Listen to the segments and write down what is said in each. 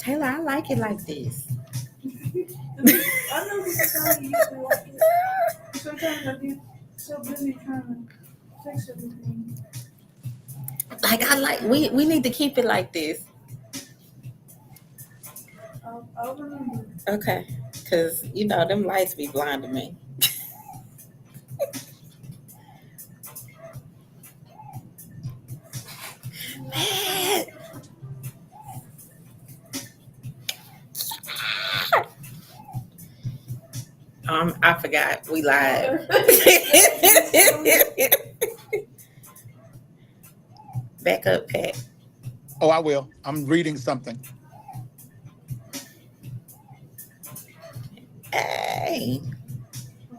Taylor, I like it like this. I know this is how you used to like it. Sometimes I get so busy trying to fix everything. Like I like we need to keep it like this. I'll remember. Okay. Cause you know them lights be blinding me. Man. I forgot we live. Back up, Pat. Oh, I will. I'm reading something. Hey.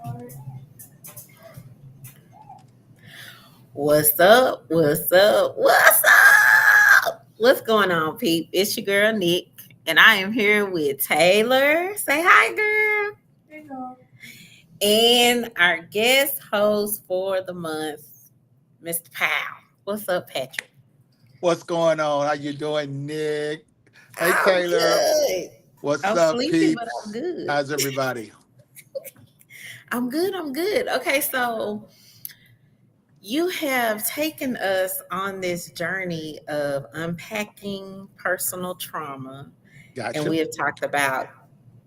Alright. What's up? What's up? What's up? What's going on, peep? It's your girl Nick, and I am here with Taylor. Say hi, girl. Hey, y'all. And our guest host for the month, Mr. Powell. What's up, Patrick? What's going on? How you doing, Nick? Hey, I'm Taylor. good. What's I'm up, sleepy, but I'm peeps? good. How's everybody? I'm good. I'm good. Okay, so you have taken us on this journey of unpacking personal trauma, and Gotcha. we have talked about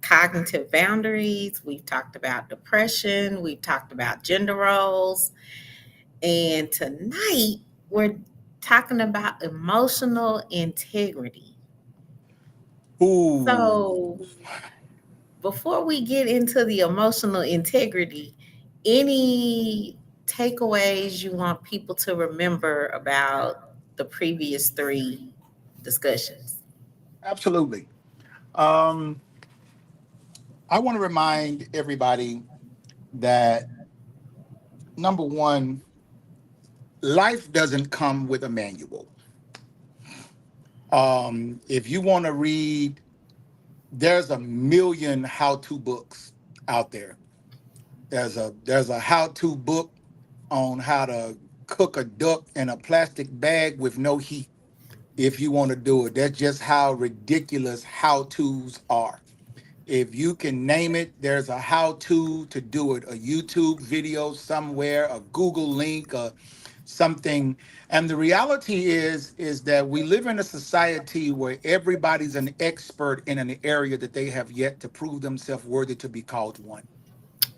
cognitive boundaries, we've talked about depression, we've talked about gender roles, and tonight we're talking about emotional integrity. Ooh. So, before we get into the emotional integrity, any takeaways you want people to remember about the previous three discussions? Absolutely. Um, I want to remind everybody that number one, life doesn't come with a manual. If you want to read, there's a million how-to books out there. There's a how-to book on how to cook a duck in a plastic bag with no heat if you want to do it. That's just how ridiculous how-tos are. If you can name it, there's a how to do it, a YouTube video somewhere, a Google link, something. And the reality is that we live in a society where everybody's an expert in an area that they have yet to prove themselves worthy to be called one.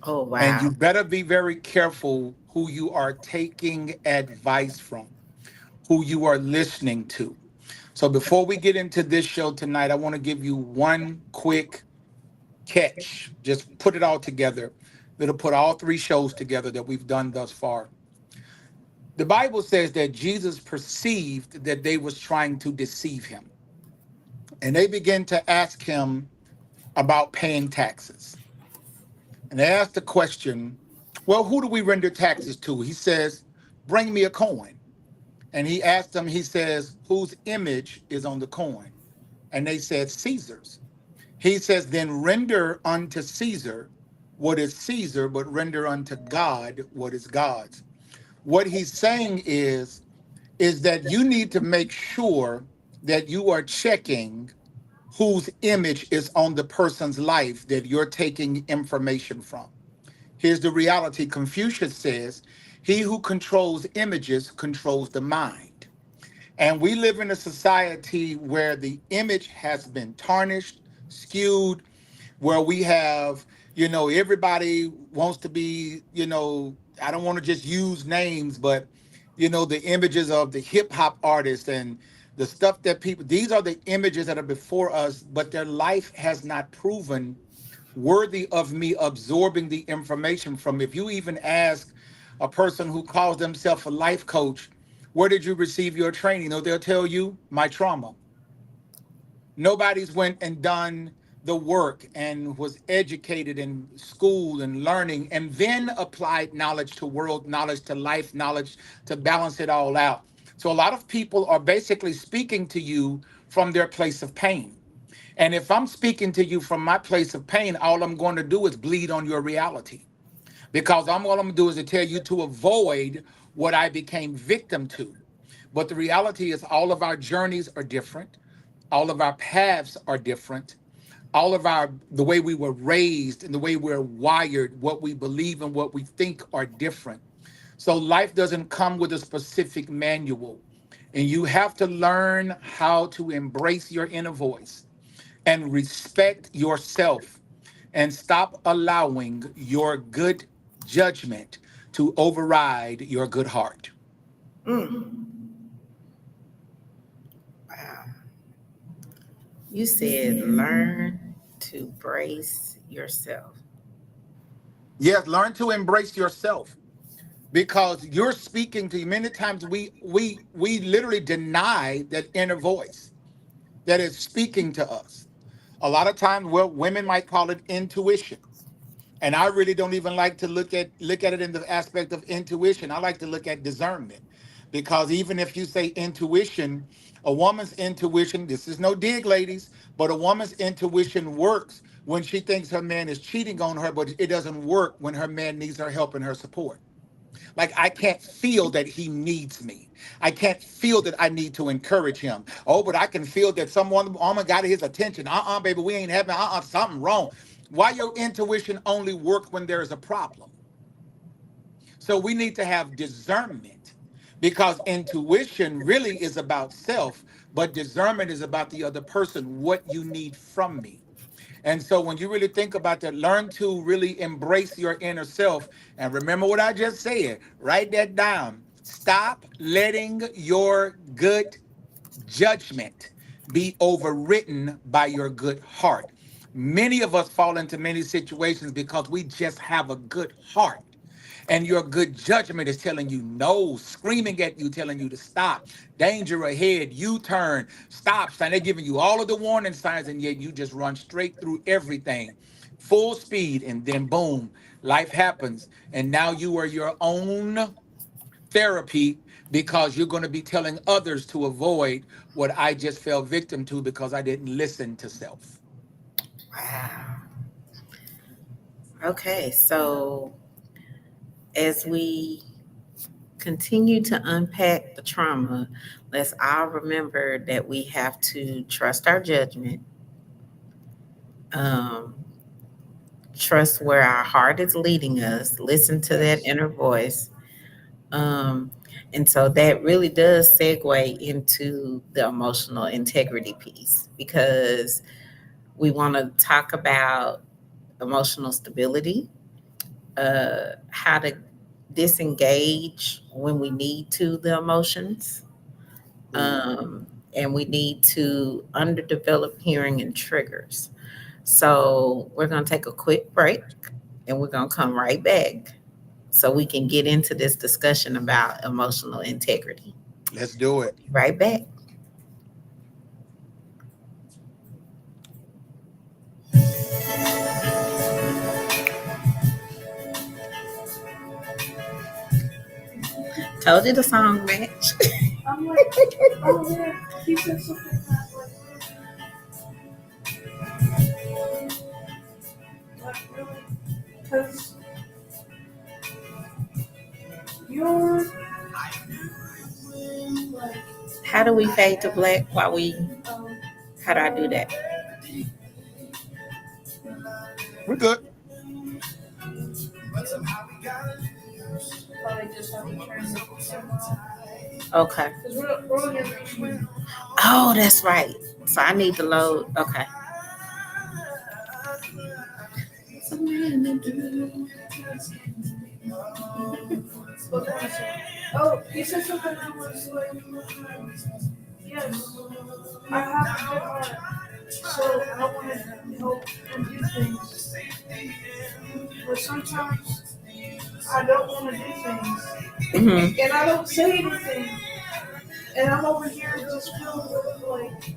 Oh, And you wow. better be very careful who you are taking advice from, who you are listening to. So before we get into this show tonight, I want to give you one quick catch. Just put it all together. It'll put all three shows together that we've done thus far. The Bible says that Jesus perceived that they was trying to deceive him. And they began to ask him about paying taxes. And they asked the question, well, who do we render taxes to? He says, bring me a coin. And he asked them, he says, whose image is on the coin? And they said, Caesar's. He says, then render unto Caesar what is Caesar, but render unto God what is God's. What he's saying is that you need to make sure that you are checking whose image is on the person's life that you're taking information from. Here's the reality. Confucius says, he who controls images controls the mind. And we live in a society where the image has been tarnished, skewed, where we have, everybody wants to be, I don't want to just use names, but, the images of the hip hop artists and the stuff that people, these are the images that are before us, but their life has not proven worthy of me absorbing the information from. If you even ask a person who calls themselves a life coach, where did you receive your training? They'll tell you, my trauma. Nobody's went and done the work and was educated in school and learning and then applied knowledge to world knowledge to life knowledge to balance it all out. So a lot of people are basically speaking to you from their place of pain. And if I'm speaking to you from my place of pain, all I'm going to do is bleed on your reality, because all I'm going to do is to tell you to avoid what I became victim to. But the reality is all of our journeys are different. All of our paths are different. All of our the way we were raised and the way we're wired, what we believe and what we think are different. So life doesn't come with a specific manual. And you have to learn how to embrace your inner voice and respect yourself and stop allowing your good judgment to override your good heart. Mm, wow. You said learn to brace yourself. Yes, learn to embrace yourself because you're speaking to you. Many times we literally deny that inner voice that is speaking to us. A lot of times, well, women might call it intuition. And I really don't even like to look at it in the aspect of intuition. I like to look at discernment. Because even if you say intuition, a woman's intuition, this is no dig, ladies, but a woman's intuition works when she thinks her man is cheating on her, but it doesn't work when her man needs her help and her support. Like I can't feel that he needs me. I can't feel that I need to encourage him. Oh, but I can feel that someone woman got his attention. Baby, we ain't having something wrong. Why your intuition only works when there is a problem? So we need to have discernment because intuition really is about self, but discernment is about the other person, what you need from me. And so when you really think about that, learn to really embrace your inner self. And remember what I just said, write that down. Stop letting your good judgment be overwritten by your good heart. Many of us fall into many situations because we just have a good heart. And your good judgment is telling you no, screaming at you, telling you to stop, danger ahead, U turn, stop sign. They're giving you all of the warning signs, and yet you just run straight through everything, full speed, and then boom, life happens. And now you are your own therapy because you're going to be telling others to avoid what I just fell victim to because I didn't listen to self. Wow. Okay, so as we continue to unpack the trauma, let's all remember that we have to trust our judgment, um, trust where our heart is leading us, listen to that Yes. inner voice. Um, and so that really does segue into the emotional integrity piece because we want to talk about emotional stability, how to disengage when we need to the emotions, Ooh, and we need to underdevelop hearing and triggers. So we're going to take a quick break and we're going to come right back so we can get into this discussion about emotional integrity. let's do it. Right back. Told you the song match. I'm like, oh yeah, he said something that like really, because you're like, How do we fade to black while we, um, how do I do that? We're good. probably just have to turn the camera off. Okay. Because we're on your screen. Oh, that's right. So I need to load. Okay. Oh, he said something that was like, yes, I have a good heart, so I want to help and do things. But sometimes I don't want to do things, Hmm. and I don't say anything, and I'm over here just feeling like,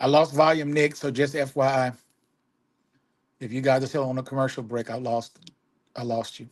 I lost volume, Nick. So just FYI, if you guys are still on a commercial break, I lost you.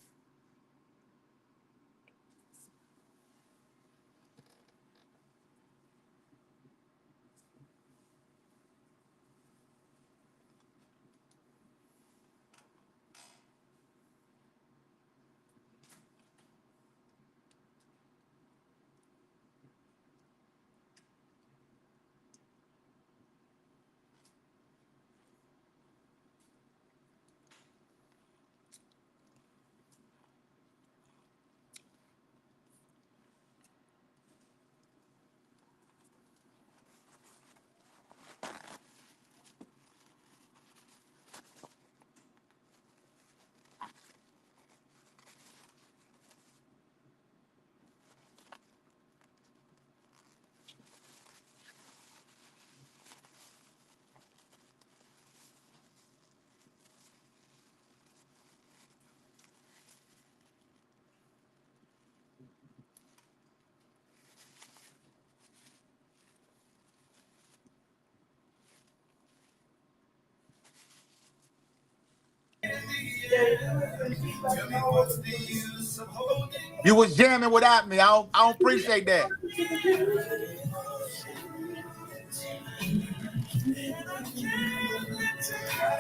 You was jamming without me. I don't appreciate that.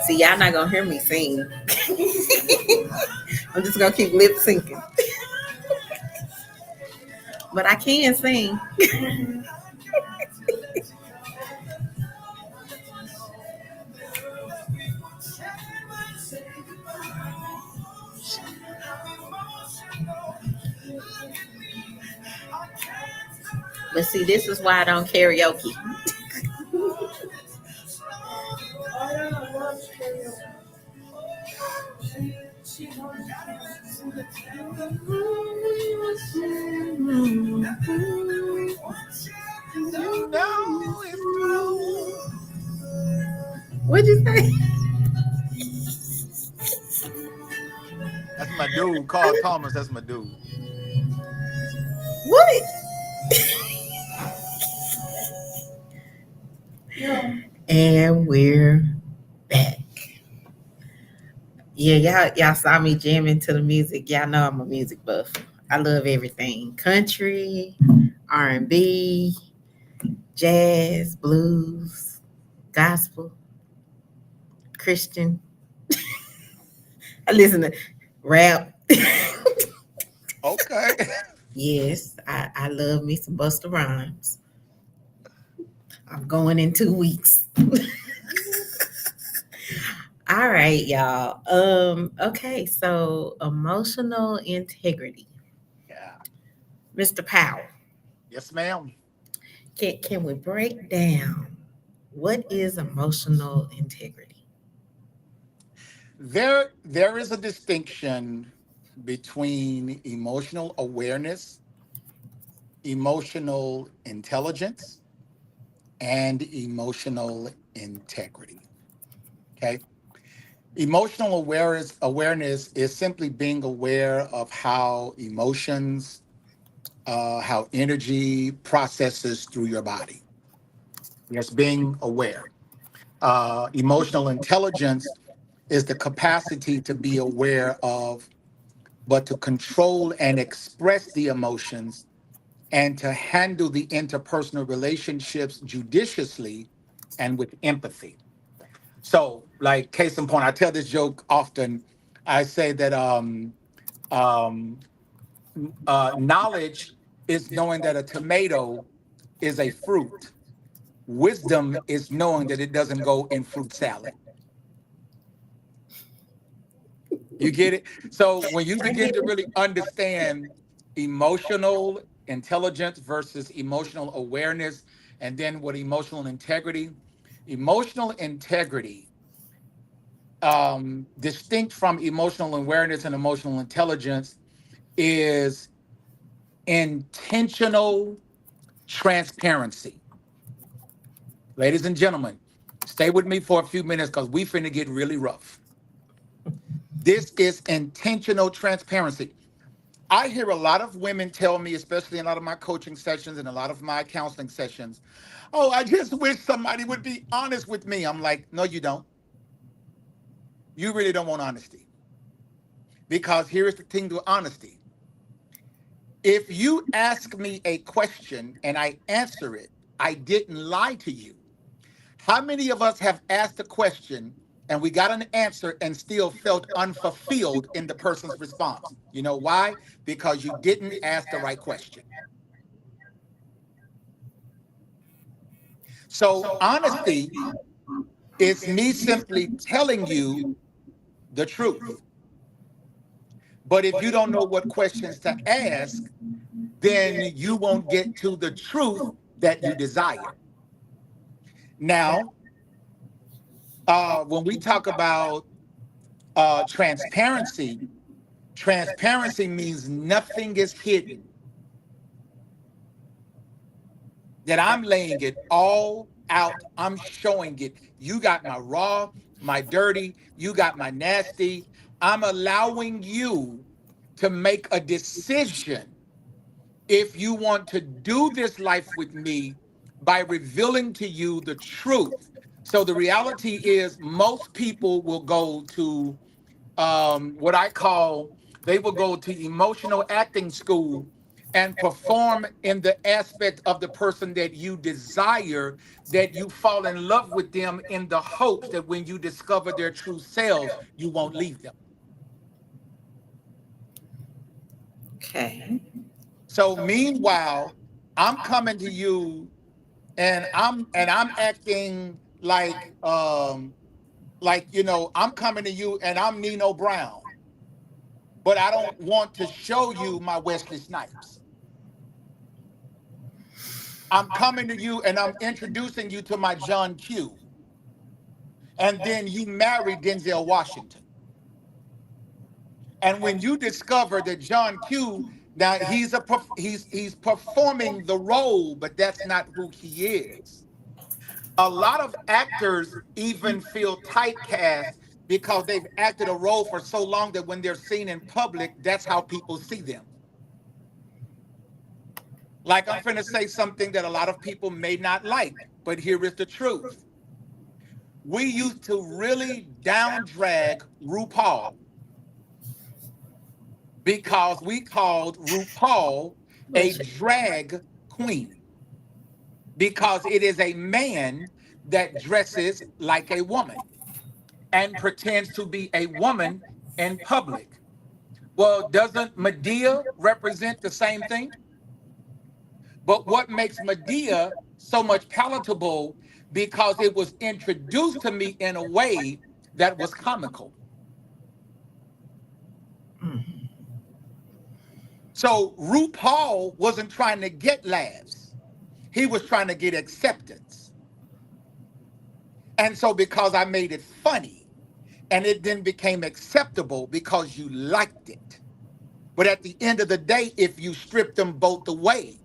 See, y'all not gonna hear me sing. I'm just gonna keep lip syncing. But I can sing. But see, this is why I don't karaoke. You know it's true. What'd you say? That's my dude, Carl Thomas. That's my dude. What? And we're back. Yeah, y'all saw me jamming to the music. Y'all know I'm a music buff. I love everything: country, R&B, jazz, blues, gospel, Christian. I listen to rap. Okay. Yes, I love me some Busta Rhymes. I'm going in 2 weeks. All right, y'all. Okay, so emotional integrity. Yeah. Mr. Powell, Yes, ma'am. can we break down what is emotional integrity? There is a distinction between emotional awareness, emotional intelligence, and emotional integrity. Okay. Emotional awareness is simply being aware of how emotions, how energy processes through your body. Yes, being aware. Emotional intelligence is the capacity to be aware of, but to control and express the emotions and to handle the interpersonal relationships judiciously and with empathy. So, like case in point, I tell this joke often. I say that um, knowledge is knowing that a tomato is a fruit. Wisdom is knowing that it doesn't go in fruit salad. You get it? So when you I begin get to it. really understand emotional intelligence versus emotional awareness, and then what emotional integrity, distinct from emotional awareness and emotional intelligence, is intentional transparency. Ladies and gentlemen, stay with me for a few minutes because we finna get really rough. This is intentional transparency. I hear a lot of women tell me, especially in a lot of my coaching sessions and a lot of my counseling sessions, oh, I just wish somebody would be honest with me. I'm like, no, you don't. You really don't want honesty. Because here's the thing to honesty. If you ask me a question and I answer it, I didn't lie to you. How many of us have asked a question and we got an answer and still felt unfulfilled in the person's response? You know why? Because you didn't ask the right question. So, honesty is me simply telling you the truth. But if you don't know what questions to ask, then you won't get to the truth that you desire. Now, when we talk about transparency, transparency means nothing is hidden, that I'm laying it all out. I'm showing it. You got my raw, my dirty, you got my nasty. I'm allowing you to make a decision if you want to do this life with me by revealing to you the truth. So the reality is, most people will go to what I call, they will go to emotional acting school and perform in the aspect of the person that you desire, that you fall in love with them in the hopes that when you discover their true selves, you won't leave them. Okay. So meanwhile, I'm coming to you and I'm acting like I'm coming to you and I'm Nino Brown, but I don't want to show you my Wesley Snipes. I'm coming to you and I'm introducing you to my John Q. And then you marry Denzel Washington. And when you discover that John Q, now he's performing the role, but that's not who he is. A lot of actors even feel typecast because they've acted a role for so long that when they're seen in public, that's how people see them. Like, I'm finna say something that a lot of people may not like, but here is the truth. We used to really down drag RuPaul because we called RuPaul a Which drag queen because it is a man that dresses like a woman and pretends to be a woman in public. Well, doesn't Medea represent the same thing? But what makes Medea so much palatable because it was introduced to me in a way that was comical. So RuPaul wasn't trying to get laughs. He was trying to get acceptance. And so because I made it funny and it then became acceptable because you liked it. But at the end of the day, if you strip them both away,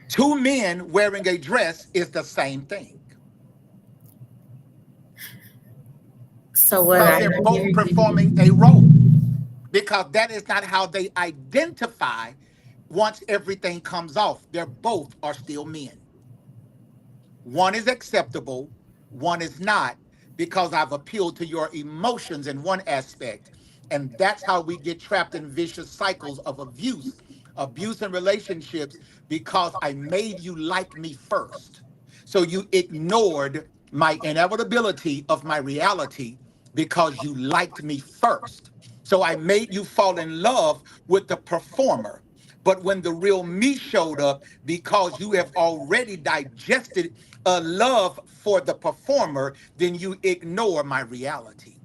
two men wearing a dress is the same thing so what because I they're both hear performing you a role, because that is not how they identify once everything comes off. They're both are still men. One is acceptable, one is not, because I've appealed to your emotions in one aspect. And that's how we get trapped in vicious cycles of abuse in relationships, because I made you like me first. So you ignored my inevitability of my reality because you liked me first. So I made you fall in love with the performer. But when the real me showed up, because you have already digested a love for the performer, then you ignore my reality.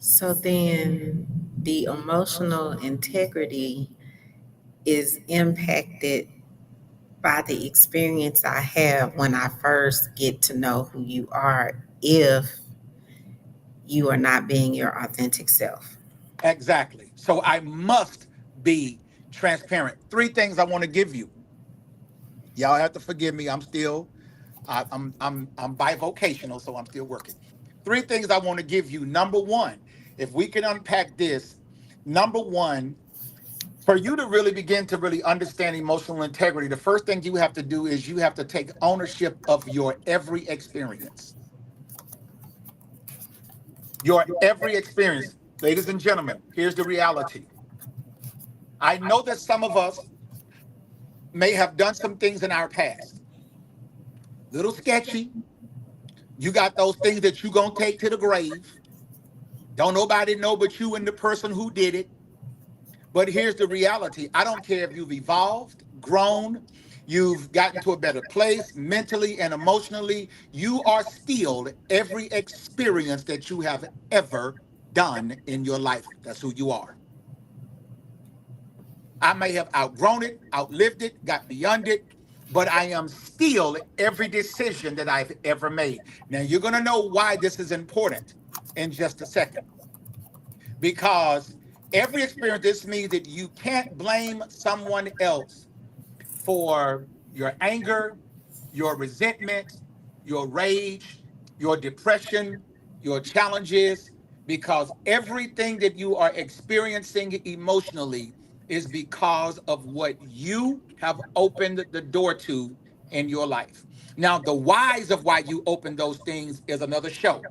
so then the emotional integrity is impacted by the experience I have when I first get to know who you are, if you are not being your authentic self. Exactly. So I must be transparent. Three things I want to give you. Y'all have to forgive me. I'm bivocational, so I'm still working. Three things I want to give you. Number one, if we can unpack this, number one, For you to really begin to really understand emotional integrity, the first thing you have to do is you have to take ownership of your every experience. Your every experience. Ladies and gentlemen, here's the reality. I know that some of us may have done some things in our past, little sketchy. You got those things that you gonna take to the grave. Don't nobody know but you and the person who did it. But here's the reality. I don't care if you've evolved, grown, you've gotten to a better place mentally and emotionally. You are still every experience that you have ever done in your life. That's who you are. I may have outgrown it, outlived it, got beyond it, but I am still every decision that I've ever made. Now, you're going to know why this is important in just a second. Because every experience, this means that you can't blame someone else for your anger, your resentment, your rage, your depression, your challenges, because everything that you are experiencing emotionally is because of what you have opened the door to in your life. Now, the whys of why you open those things is another show,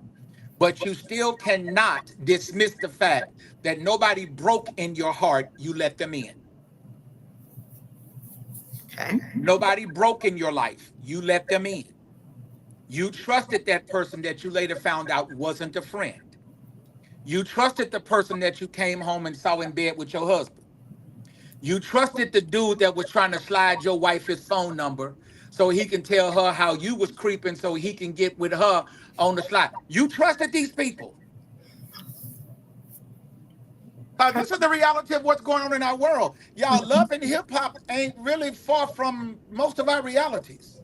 but you still cannot dismiss the fact that nobody broke in your heart, you let them in. Okay. Nobody broke in your life, you let them in. You trusted that person that you later found out wasn't a friend. You trusted the person that you came home and saw in bed with your husband. You trusted the dude that was trying to slide your wife his phone number so he can tell her how you was creeping so he can get with her on the slide. You trusted these people. This is the reality of what's going on in our world. Y'all, love and hip hop ain't really far from most of our realities.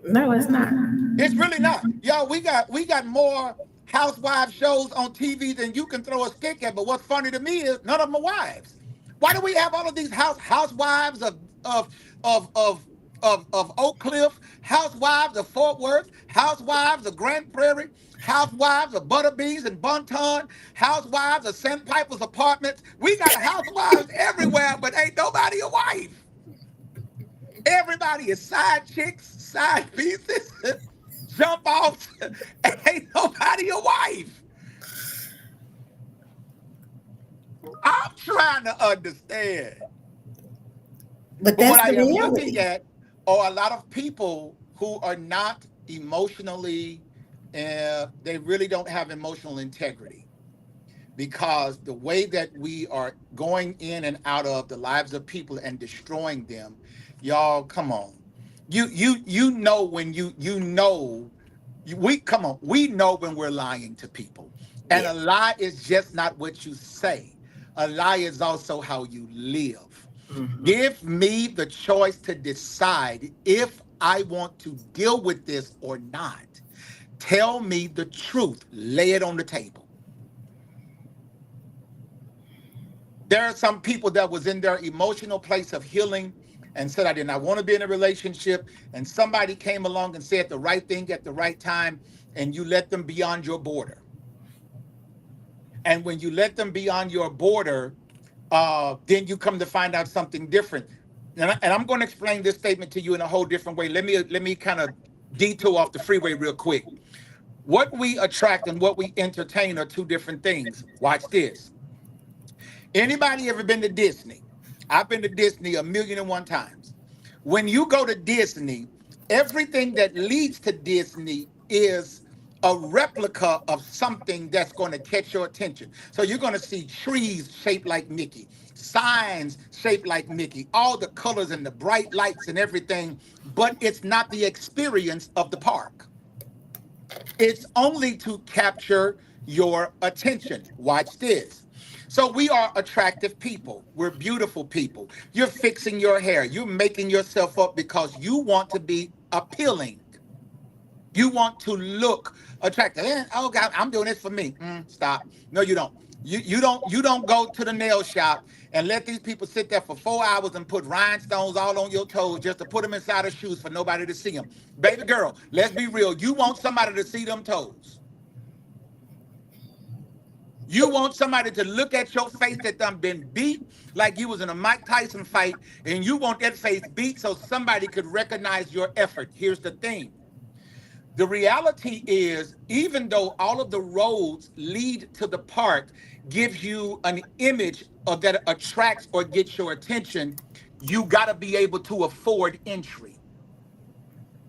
No, it's not. It's really not. Y'all, we got more housewife shows on TV than you can throw a stick at. But what's funny to me is none of them are wives. Why do we have all of these housewives of Oak Cliff, housewives of Fort Worth, housewives of Grand Prairie, housewives of Butterbees and Bonton, housewives of Sandpiper's Apartments? We got housewives everywhere, but ain't nobody a wife. Everybody is side chicks, side pieces, jump offs. Ain't nobody a wife. I'm trying to understand. But But what that's I the am looking reality. at are a lot of people who are not emotionally, they really don't have emotional integrity, because the way that we are going in and out of the lives of people and destroying them, y'all, come on. You know when we come on, we know when we're lying to people. And Yeah. a lie is just not what you say. A lie is also how you live. Hmm. Give me the choice to decide if I want to deal with this or not. Tell me the truth. Lay it on the table. There are some people that was in their emotional place of healing and said, I did not want to be in a relationship. And somebody came along and said the right thing at the right time, and you let them beyond your border. And when you let them beyond your border, then you come to find out something different. And I'm going to explain this statement to you in a whole different way. Let me kind of detour off the freeway real quick. What we attract and what we entertain are two different things. Watch this. Anybody ever been to Disney? I've been to Disney a million and one times. When you go to Disney, everything that leads to Disney is a replica of something that's going to catch your attention. So you're going to see trees shaped like Mickey, signs shaped like Mickey, all the colors and the bright lights and everything, but it's not the experience of the park. It's only to capture your attention. Watch this. So we are attractive people. We're beautiful people. You're fixing your hair. You're making yourself up because you want to be appealing. You want to look attractive. Oh God, I'm doing this for me. Stop. No, you don't. You don't go to the nail shop and let these people sit there for 4 hours and put rhinestones all on your toes just to put them inside of shoes for nobody to see them. Baby girl, let's be real. You want somebody to see them toes. You want somebody to look at your face that done been beat like you was in a Mike Tyson fight, and you want that face beat so somebody could recognize your effort. Here's the thing. The reality is, even though all of the roads lead to the park, gives you an image of that attracts or gets your attention, you got to be able to afford entry.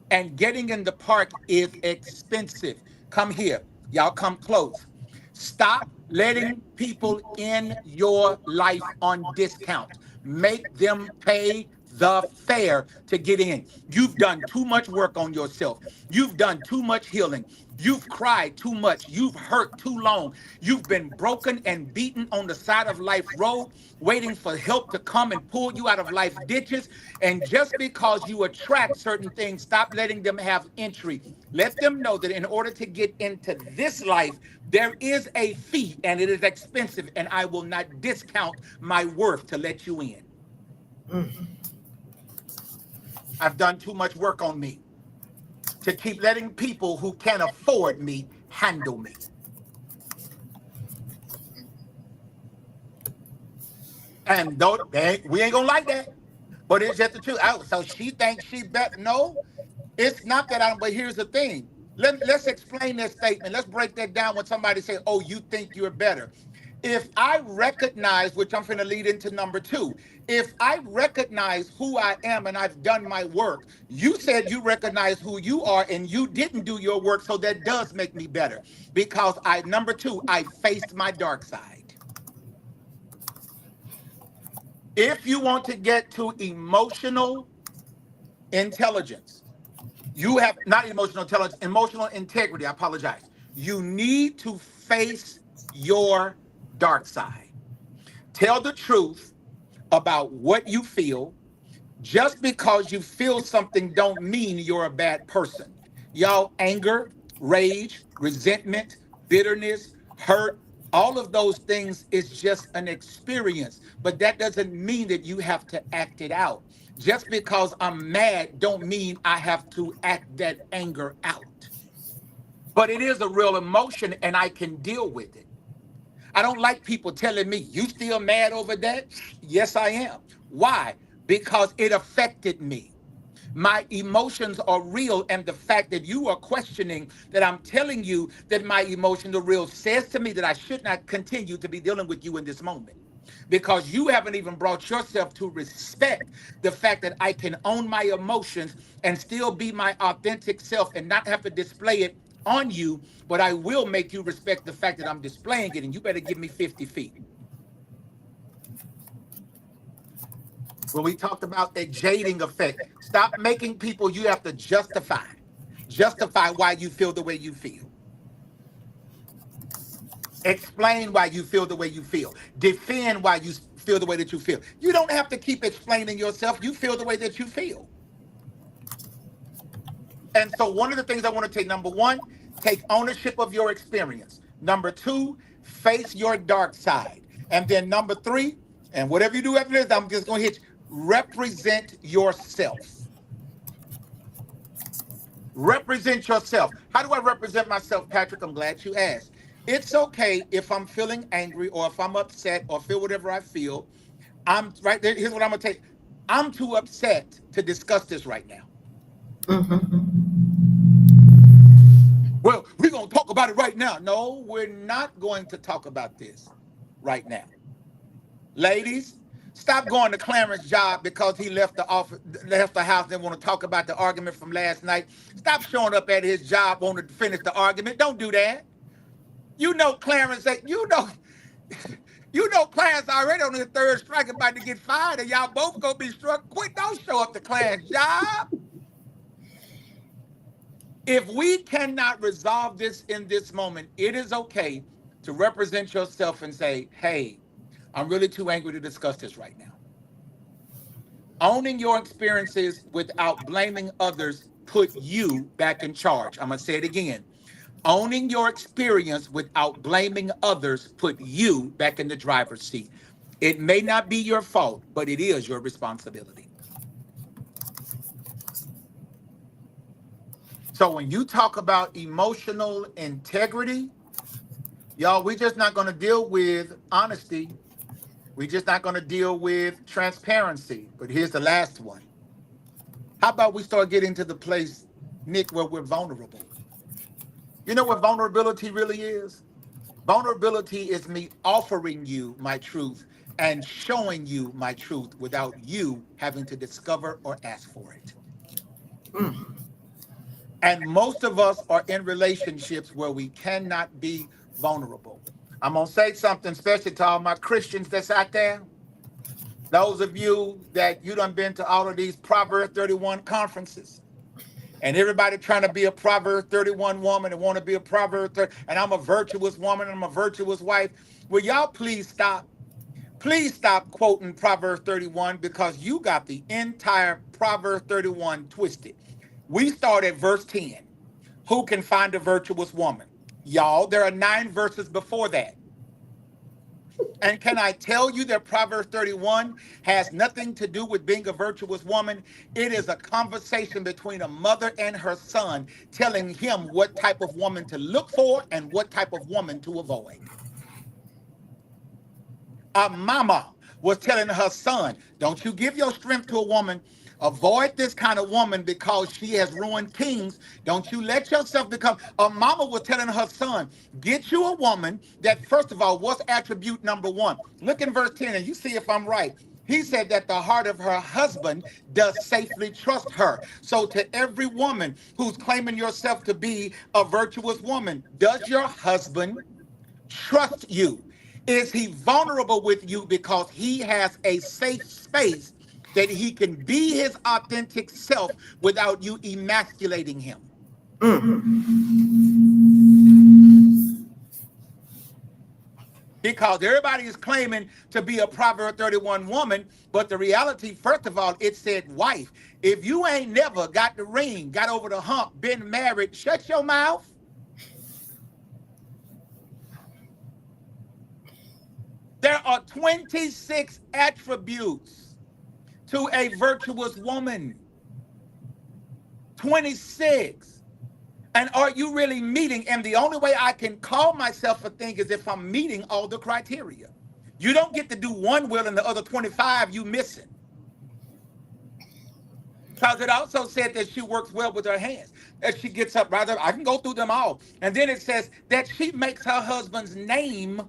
And getting in the park is expensive. Come here. Y'all come close. Stop letting people in your life on discount. Make them pay the fare to get in. You've done too much work on yourself. You've done too much healing. You've cried too much. You've hurt too long. You've been broken and beaten on the side of life road, waiting for help to come and pull you out of life ditches. And just because you attract certain things, stop letting them have entry. Let them know that in order to get into this life, there is a fee and it is expensive, and I will not discount my worth to let you in. I've done too much work on me to keep letting people who can't afford me handle me. And though we ain't gonna like that, but it's just the truth. Oh, so she thinks she bet. No, it's not that I don't. But here's the thing. Let's explain this statement. Let's break that down when somebody say, "Oh, you think you're better." If I recognize, which I'm going to lead into number two, if I recognize who I am and I've done my work, you said you recognize who you are and you didn't do your work, so that does make me better because number two, I faced my dark side. If you want to get to emotional intelligence, you have not emotional intelligence, emotional integrity. I apologize. You need to face your dark side. Tell the truth about what you feel. Just because you feel something don't mean you're a bad person. Y'all, anger, rage, resentment, bitterness, hurt, all of those things is just an experience, but that doesn't mean that you have to act it out. Just because I'm mad don't mean I have to act that anger out. But it is a real emotion and I can deal with it. I don't like people telling me, you still mad over that? Yes, I am. Why? Because it affected me. My emotions are real, and the fact that you are questioning that I'm telling you that my emotions are real says to me that I should not continue to be dealing with you in this moment. Because you haven't even brought yourself to respect the fact that I can own my emotions and still be my authentic self and not have to display it on you, but I will make you respect the fact that I'm displaying it, and you better give me 50 feet. When we talked about that jading effect, stop making people you have to justify. Justify why you feel the way you feel. Explain why you feel the way you feel. Defend why you feel the way that you feel. You don't have to keep explaining yourself. You feel the way that you feel. And so one of the things I want to take, number one, take ownership of your experience. Number two, face your dark side. And then number three, and whatever you do after this, I'm just going to hit you, represent yourself. Represent yourself. How do I represent myself, Patrick? I'm glad you asked. It's okay if I'm feeling angry or if I'm upset or feel whatever I feel. I'm right there. Here's what I'm going to take. I'm too upset to discuss this right now. Well, we're going to talk about it right now. No, we're not going to talk about this right now. Ladies, stop going to Clarence' job because he left the office, left the house, and want to talk about the argument from last night. Stop showing up at his job wanting to finish the argument. Don't do that. You know Clarence, you know Clarence already on his third strike about to get fired, and y'all both gonna be struck. Quit, don't show up to Clarence' job. If we cannot resolve this in this moment, it is okay to represent yourself and say, hey, I'm really too angry to discuss this right now. Owning your experiences without blaming others put you back in charge. I'm going to say it again. Owning your experience without blaming others put you back in the driver's seat. It may not be your fault, but it is your responsibility. So when you talk about emotional integrity, Y'all, we're just not going to deal with honesty. We're just not going to deal with transparency. But here's the last one. How about we start getting to the place, Nick, where we're vulnerable? You know what vulnerability really is? Vulnerability is me offering you my truth and showing you my truth without you having to discover or ask for it. Mm. And most of us are in relationships where we cannot be vulnerable. I'm going to say something especially to all my Christians that's out there. Those of you that you done been to all of these Proverbs 31 conferences, and everybody trying to be a Proverbs 31 woman and want to be a Proverbs 30, and I'm a virtuous woman and I'm a virtuous wife. Will y'all please stop? Please stop quoting Proverbs 31 because you got the entire Proverbs 31 twisted. We start at verse 10. Who can find a virtuous woman? Y'all, there are 9 verses before that. And can I tell you that Proverbs 31 has nothing to do with being a virtuous woman? It is a conversation between a mother and her son, telling him what type of woman to look for and what type of woman to avoid. A mama was telling her son, don't you give your strength to a woman. Avoid this kind of woman because she has ruined kings. Don't you let yourself become. A mama was telling her son, get you a woman that, first of all, what's attribute number 1? Look in verse 10 and you see if I'm right. He said that the heart of her husband does safely trust her. So to every woman who's claiming yourself to be a virtuous woman, does your husband trust you? Is he vulnerable with you because he has a safe space that he can be his authentic self without you emasculating him? Because everybody is claiming to be a Proverb 31 woman, but the reality, first of all, it said wife. If you ain't never got the ring, got over the hump, been married, shut your mouth. There are 26 attributes to a virtuous woman. 26. And are you really meeting? And the only way I can call myself a thing is if I'm meeting all the criteria. You don't get to do one will and the other 25 you missing. Because it also said that she works well with her hands. That she gets up rather. I can go through them all. And then it says that she makes her husband's name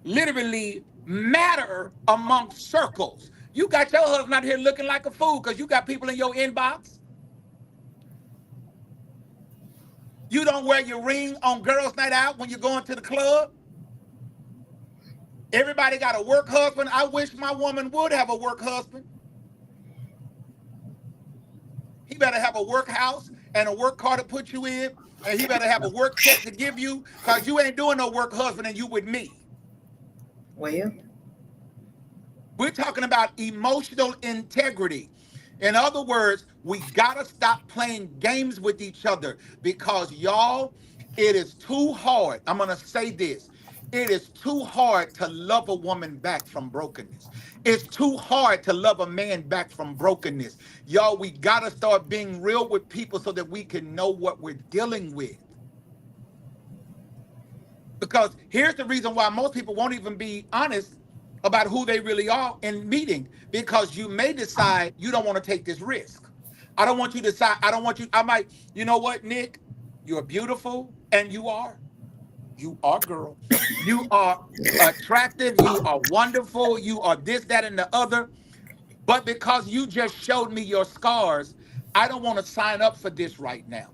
literally matter amongst circles. You got your husband out here looking like a fool because you got people in your inbox. You don't wear your ring on girls' night out when you're going to the club. Everybody got a work husband. I wish my woman would have a work husband. He better have a work house and a work car to put you in. And he better have a work check to give you because you ain't doing no work husband and you with me. Well, We're talking about emotional integrity. In other words, we got to stop playing games with each other because, y'all, it is too hard. I'm going to say this. It is too hard to love a woman back from brokenness. It's too hard to love a man back from brokenness. Y'all, we got to start being real with people so that we can know what we're dealing with. Because here's the reason why most people won't even be honest about who they really are in meeting, because you may decide you don't want to take this risk. I don't want you to decide, I don't want you, I might, you know what, Nick, you're beautiful and you are girl. You are attractive, you are wonderful, you are this, that, and the other. But because you just showed me your scars, I don't want to sign up for this right now.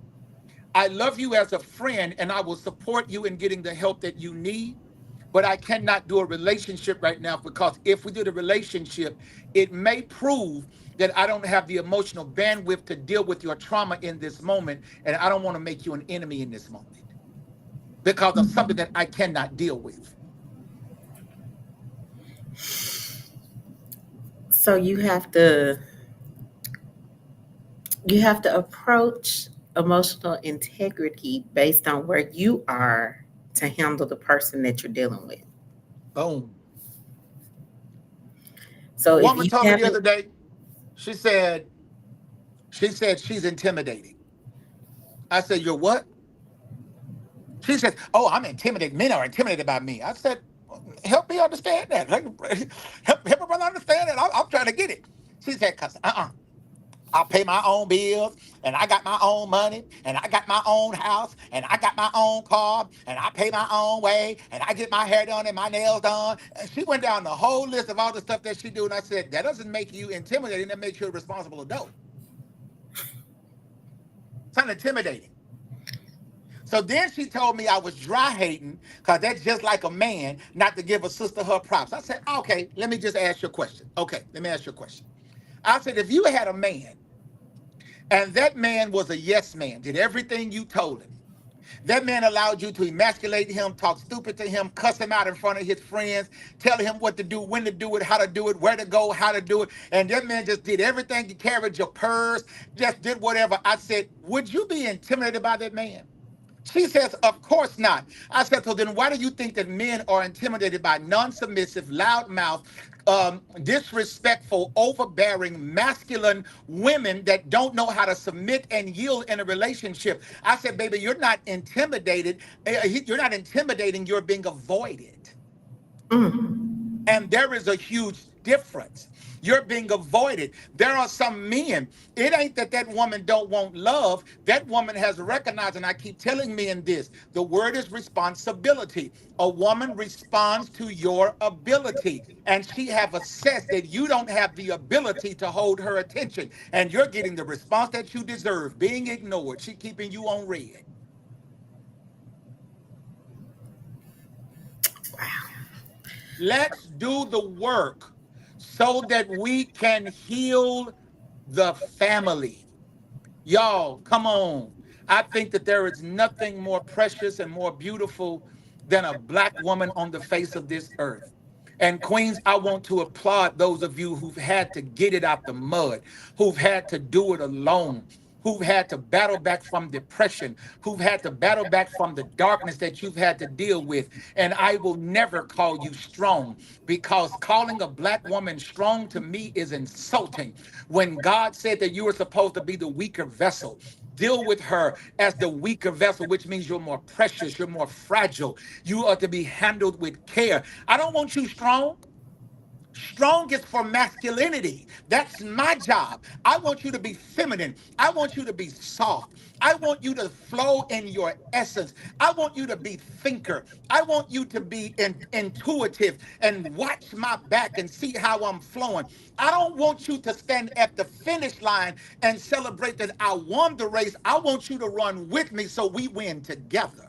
I love you as a friend and I will support you in getting the help that you need. But I cannot do a relationship right now because if we do the relationship, it may prove that I don't have the emotional bandwidth to deal with your trauma in this moment. And I don't want to make you an enemy in this moment because of something that I cannot deal with. so you have to approach emotional integrity based on where you are to handle the person that you're dealing with. Boom. So if Woman you told me the haven't, other day, she said she's intimidating. I said, you're what? She says, "Oh, I'm intimidated. Men are intimidated by me." I said, "Help me understand that. Like, help me brother understand that. I'm trying to get it." She said, "Cause I pay my own bills, and I got my own money, and I got my own house, and I got my own car, and I pay my own way, and I get my hair done and my nails done." And she went down the whole list of all the stuff that she do, and I said, "That doesn't make you intimidating. That makes you a responsible adult. It's not intimidating." So then she told me I was dry hating because that's just like a man not to give a sister her props. I said, "Okay, let me just ask you a question. Okay, let me ask you a question." I said, "If you had a man and that man was a yes man, did everything you told him, that man allowed you to emasculate him, talk stupid to him, cuss him out in front of his friends, tell him what to do, when to do it, how to do it, where to go, how to do it, and that man just did everything, you carried your purse, just did whatever." I said, "Would you be intimidated by that man?" She says, "Of course not." I said, "So then why do you think that men are intimidated by non-submissive, loudmouth, disrespectful, overbearing, masculine women that don't know how to submit and yield in a relationship?" I said, "Baby, you're not intimidated. You're not intimidating. You're being avoided." And there is a huge difference. You're being avoided. There are some men, it ain't that that woman don't want love. That woman has recognized, and I keep telling men this, the word is responsibility. A woman responds to your ability. And she have assessed that you don't have the ability to hold her attention. And you're getting the response that you deserve, being ignored. She keeping you on red. Let's do the work so that we can heal the family. Y'all, come on. I think that there is nothing more precious and more beautiful than a black woman on the face of this earth. And Queens, I want to applaud those of you who've had to get it out the mud, who've had to do it alone, who've had to battle back from depression, who've had to battle back from the darkness that you've had to deal with. And I will never call you strong, because calling a black woman strong to me is insulting. When God said that you were supposed to be the weaker vessel, deal with her as the weaker vessel, which means you're more precious, you're more fragile. You are to be handled with care. I don't want you strong. Strong is for masculinity. That's my job. I want you to be feminine. I want you to be soft. I want you to flow in your essence. I want you to be thinker. I want you to be intuitive and watch my back and see how I'm flowing. I don't want you to stand at the finish line and celebrate that I won the race. I want you to run with me so we win together.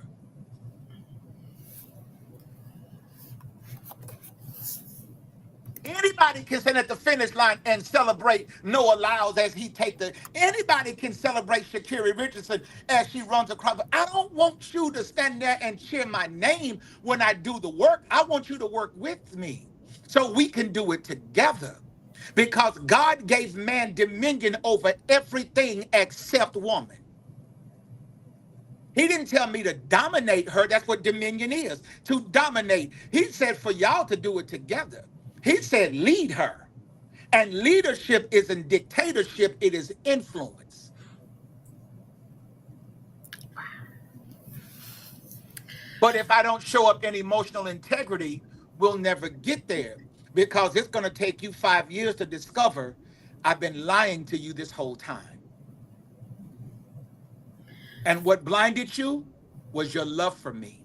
Anybody can stand at the finish line and celebrate Noah Lyles as he take the. Anybody can celebrate Shakira Richardson as she runs across. But I don't want you to stand there and cheer my name when I do the work. I want you to work with me so we can do it together. Because God gave man dominion over everything except woman. He didn't tell me to dominate her. That's what dominion is, to dominate. He said for y'all to do it together. He said lead her. And leadership isn't dictatorship, it is influence. But if I don't show up in emotional integrity, we'll never get there, because it's going to take you 5 years to discover I've been lying to you this whole time. And what blinded you was your love for me,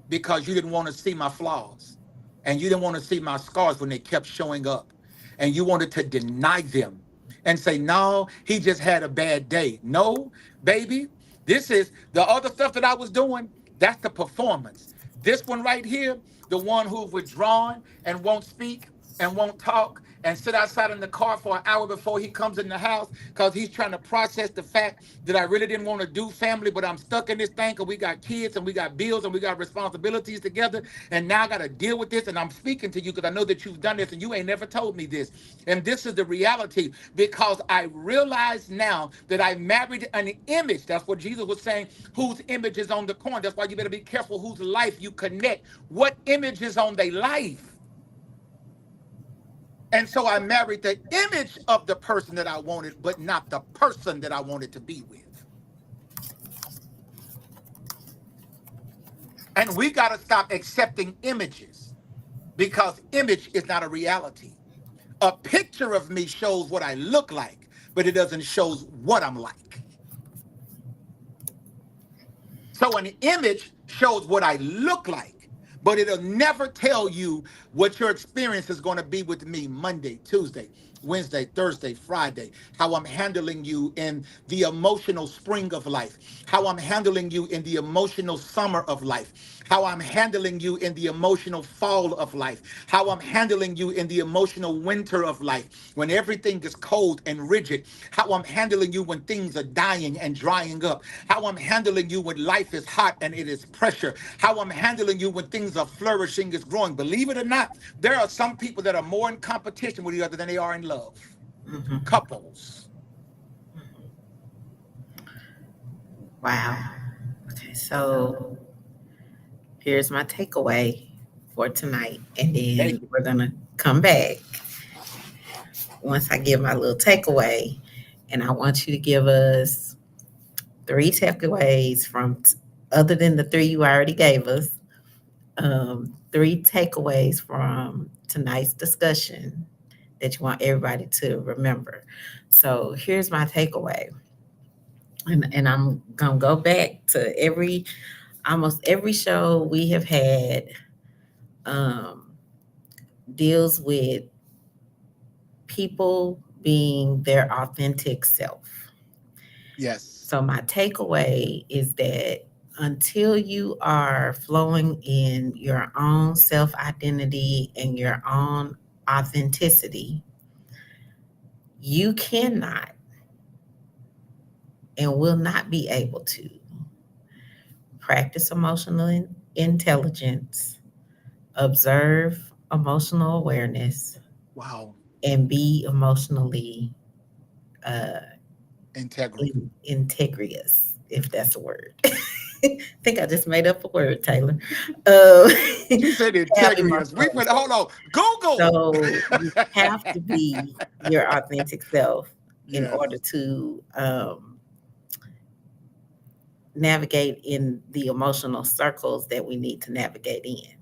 because you didn't want to see my flaws and you didn't want to see my scars when they kept showing up, and you wanted to deny them and say, "No, he just had a bad day." No, baby, this is the other stuff that I was doing. That's the performance. This one right here, the one who's withdrawn and won't speak and won't talk and sit outside in the car for an hour before he comes in the house because he's trying to process the fact that I really didn't want to do family, but I'm stuck in this thing because we got kids and we got bills and we got responsibilities together. And now I got to deal with this. And I'm speaking to you because I know that you've done this and you ain't never told me this. And this is the reality, because I realize now that I married an image. That's what Jesus was saying, whose image is on the corner. That's why you better be careful whose life you connect. What image is on their life? And so I married the image of the person that I wanted, but not the person that I wanted to be with. And we got to stop accepting images because image is not a reality. A picture of me shows what I look like, but it doesn't show what I'm like. So an image shows what I look like, but it'll never tell you what your experience is going to be with me Monday, Tuesday, Wednesday, Thursday, Friday, how I'm handling you in the emotional spring of life, how I'm handling you in the emotional summer of life, how I'm handling you in the emotional fall of life, how I'm handling you in the emotional winter of life, when everything is cold and rigid, how I'm handling you when things are dying and drying up, how I'm handling you when life is hot and it is pressure, how I'm handling you when things are flourishing, is growing. Believe it or not, there are some people that are more in competition with each other than they are in love. Mhm. Couples. Wow. Okay, so here's my takeaway for tonight, and then Take it. we're gonna come back once I give my little takeaway, and I want you to give us three takeaways from other than the three you already gave us. Three takeaways from tonight's discussion that you want everybody to remember. So here's my takeaway, and I'm gonna go back to almost every show we have had um, deals with people being their authentic self. Yes. So my takeaway is that until you are flowing in your own self identity and your own authenticity, you cannot and will not be able to practice emotional intelligence, observe emotional awareness, Wow. and be emotionally uh, Integral. integrious, if that's a word. I think I just made up a word, Taylor. Uh, She said have integrious. We emotional put, hold on. Google. So you have to be your authentic self in Yes. order to navigate in the emotional circles that we need to navigate in.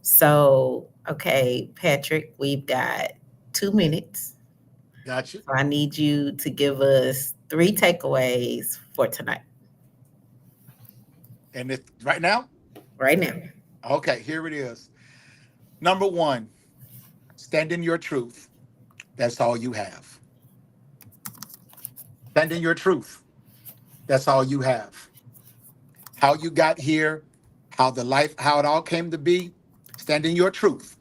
So, okay, Patrick, we've got 2 minutes. Gotcha. So I need you to give us three takeaways for tonight, And it's right now? right now. Okay, here it is. Number one, stand in your truth. That's all you have. Stand in your truth. That's all you have. How you got here, how it all came to be, stand in your truth.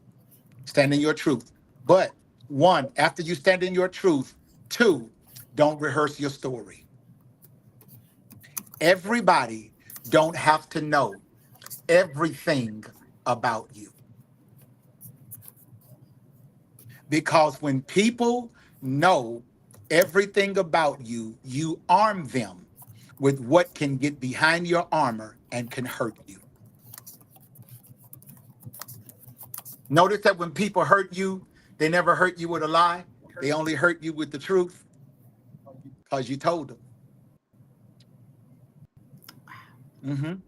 Stand in your truth. But one, after you stand in your truth, two, don't rehearse your story. Everybody don't have to know everything about you. Because when people know everything about you, you arm them with what can get behind your armor and can hurt you. Notice that when people hurt you, they never hurt you with a lie. They only hurt you with the truth because you told them. Mhm.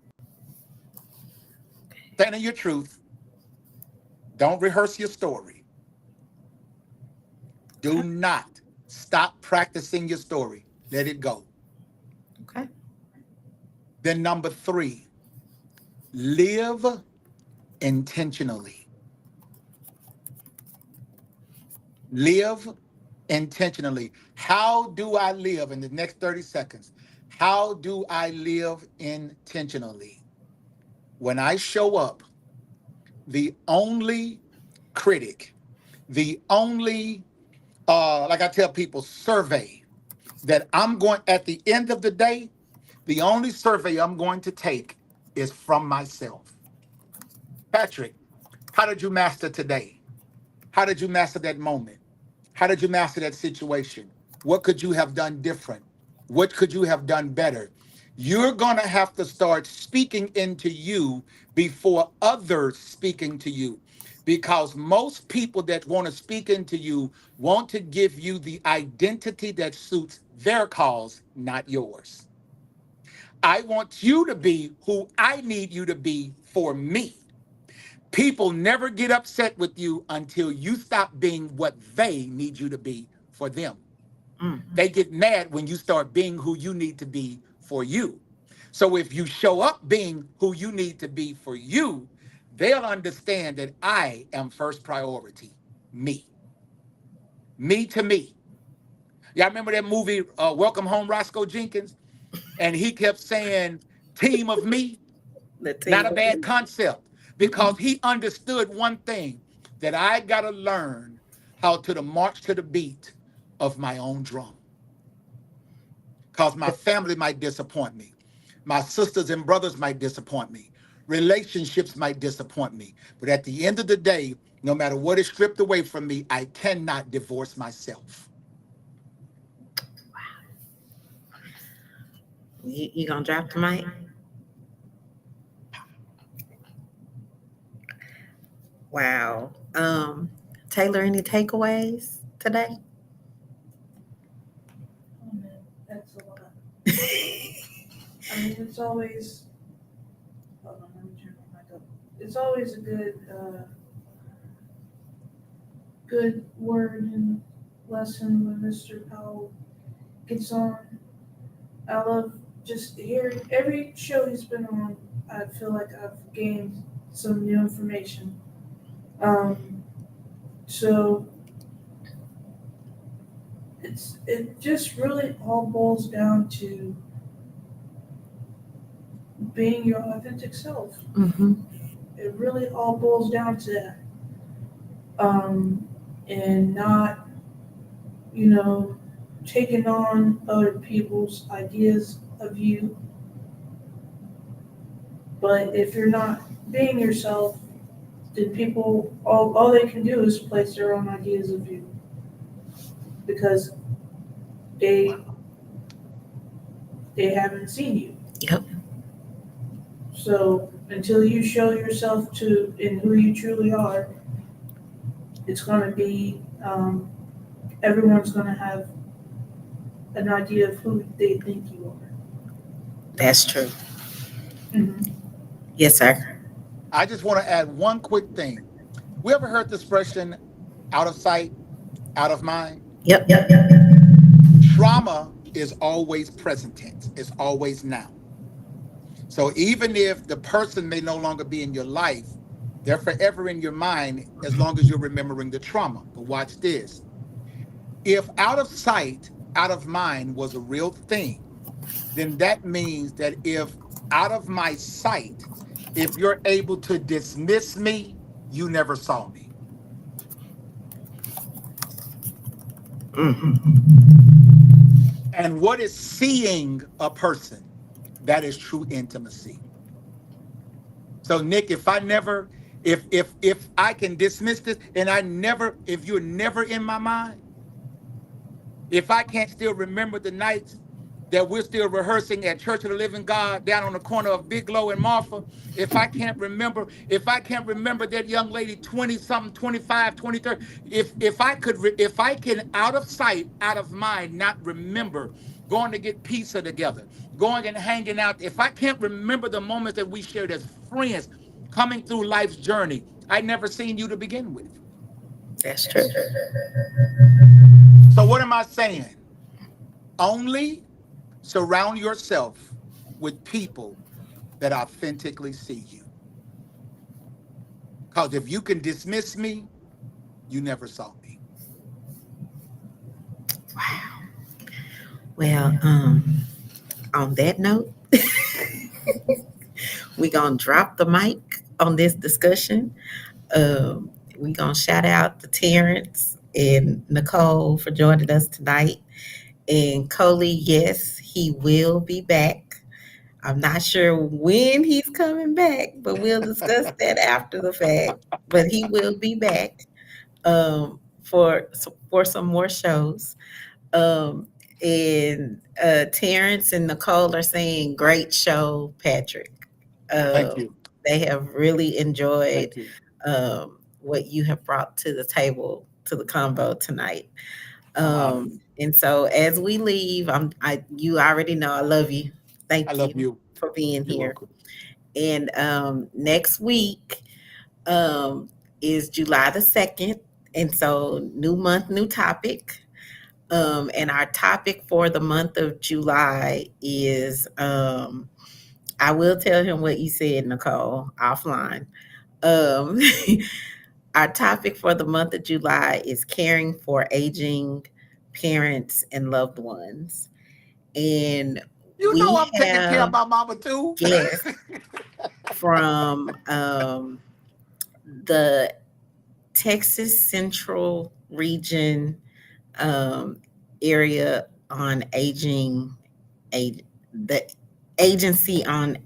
Stand in your truth. Don't rehearse your story. Do Okay. not stop practicing your story. Let it go. Okay. Then, number three, live intentionally. Live intentionally. How do I live in the next 30 seconds? How do I live intentionally? When I show up, the only critic, the only, like I tell people, survey that I'm going at the end of the day, the only survey I'm going to take is from myself. Patrick, how did you master today? How did you master that moment? How did you master that situation? What could you have done different? What could you have done better? You're going to have to start speaking into you before others speaking to you. Because most people that want to speak into you want to give you the identity that suits their cause, not yours. I want you to be who I need you to be for me. People never get upset with you until you stop being what they need you to be for them. Mhm. They get mad when you start being who you need to be for you. So if you show up being who you need to be for you, they'll understand that I am first priority. Me. Me to me. Y'all remember that movie, Welcome Home, Roscoe Jenkins? And he kept saying, team of me. The Not team. a bad concept because Mhm. he understood one thing, that I got to learn how to march to the beat of my own drum, because my family might disappoint me. My sisters and brothers might disappoint me. Relationships might disappoint me. But at the end of the day, no matter what is stripped away from me, I cannot divorce myself. You gonna drop the mic? Wow. Taylor, any takeaways today? Oh man, that's a lot. I mean, it's always. Hold on, let me turn my mic up. It's always a good word and lesson when Mr. Powell gets on. I love just hearing every show he's been on. I feel like I've gained some new information. So it just really all boils down to being your authentic self. Mm-hmm. It really all boils down to that. And not, you know, taking on other people's ideas of you. But if you're not being yourself, then people, all they can do is place their own ideas of you because they they haven't seen you. Yep. So until you show yourself to in who you truly are, it's going to be everyone's going to have an idea of who they think you are. That's true. Mm-hmm. Yes, sir. I just want to add one quick thing. We ever heard the expression out of sight, out of mind? Yep. Yep. Trauma is always present tense, it's always now. So even if the person may no longer be in your life, they're forever in your mind as long as you're remembering the trauma. But watch this. If out of sight, out of mind was a real thing, then that means that if out of my sight, if you're able to dismiss me, you never saw me. Mm. And what is seeing a person? That is true intimacy. So Nick, if I never, if I can dismiss this and I never, if you're never in my mind, if I can't still remember the nights that we're still rehearsing at Church of the Living God down on the corner of Biglow and Marfa, if I can't remember that young lady 20 something, 25, 23, if I can out of sight, out of mind, not remember going to get pizza together, going and hanging out, if I can't remember the moments that we shared as friends coming through life's journey, I never seen you to begin with. That's true. So what am I saying? Only surround yourself with people that authentically see you. Because if you can dismiss me, you never saw me. Well, on that note, we're going to drop the mic on this discussion. We're going to shout out to Terrence and Nicole for joining us tonight. And Coley, yes, he will be back. I'm not sure when he's coming back, but we'll discuss that after the fact. But he will be back for some more shows. Um, and Terrence and Nicole are saying, "Great show, Patrick." Thank Um, you. they have really enjoyed Thank you. what you have brought to the table to the convo tonight. I'm honored. And so as we leave, you already know I love you. I Thank love you you. for being You're here. welcome. And next week um, is July the 2nd. And so, new month, new topic. And our topic for the month of July is I will tell him what you said, Nicole, offline. Um, our topic for the month of July is caring for aging parents and loved ones. And You know we I'm taking care of have my mama too. guests from the Texas Central Region um, area on aging, the agency on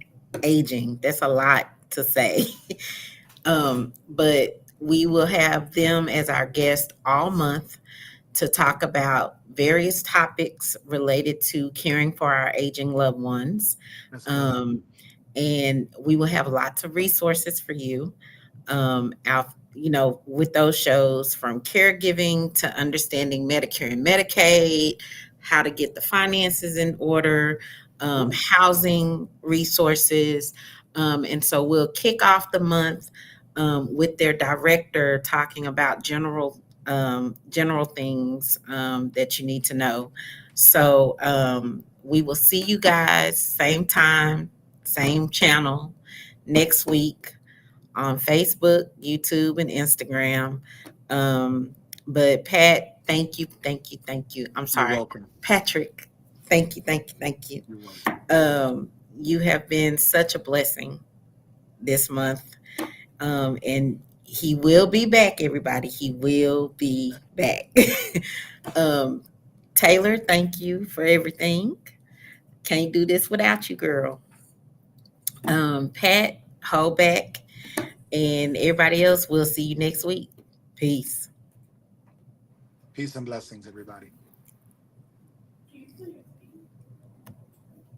aging. That's a lot to say. But we will have them as our guest all month to talk about various topics related to caring for our aging loved ones. That's good. Um, and we will have lots of resources for you. With those shows from caregiving to understanding Medicare and Medicaid, how to get the finances in order, Ooh, housing resources. And so we'll kick off the month with their director talking about general things that you need to know. So we will see you guys same time, same channel next week on Facebook, YouTube, and Instagram. Um, but Pat, thank you, thank you, thank you. I'm you're sorry, welcome. Patrick. Thank you, thank you, thank you. You're welcome. You have been such a blessing this month. And he will be back, everybody. He will be back. um, Taylor, thank you for everything. Can't do this without you, girl. Pat, hold back. And everybody else, we'll see you next week. Peace. Peace and blessings, everybody.